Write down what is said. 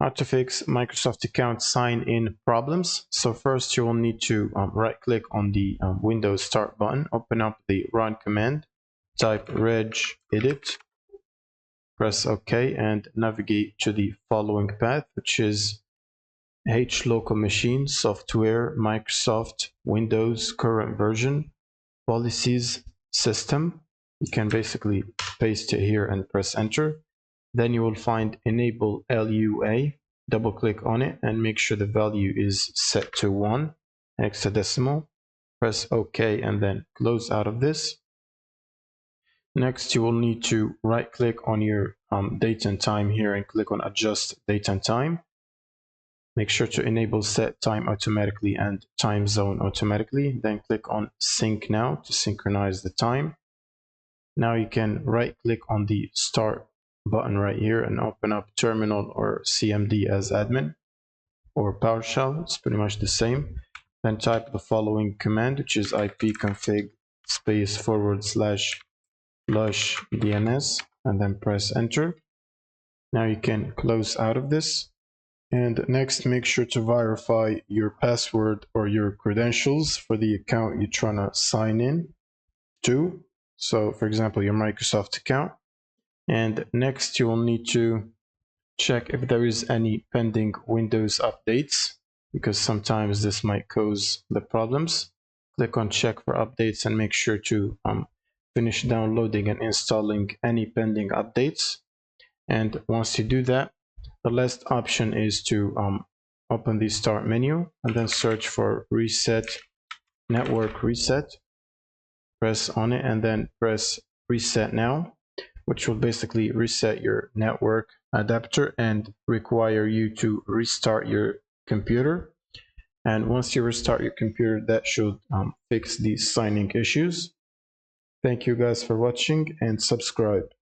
How to fix Microsoft account sign-in problems. So first you will need to right click on the Windows Start button, open up the run command, type reg edit, press OK, and navigate to the following path, which is H local machine, software, Microsoft, Windows, current version, policies, system. You can basically paste it here and press enter. Then you will find enable LUA, double click on it and make sure the value is set to 1 hexadecimal. Press OK and then close out of this. Next, you will need to right click on your date and time here and click on adjust date and time. Make sure to enable set time automatically and time zone automatically. Then click on sync now to synchronize the time. Now you can right click on the start button right here and open up terminal or CMD as admin or PowerShell. It's pretty much the same. Then type the following command, which is ipconfig space /flush DNS and then press enter. Now you can close out of this. And next, make sure to verify your password or your credentials for the account you're trying to sign in to. So for example, your Microsoft account. And next, you will need to check if there is any pending Windows updates, because sometimes this might cause the problems. Click on check for updates and make sure to finish downloading and installing any pending updates. And once you do that, the last option is to open the start menu and then search for reset, network reset. Press on it and then press reset now, which will basically reset your network adapter and require you to restart your computer. And once you restart your computer, that should fix these signing issues. Thank you guys for watching and subscribe.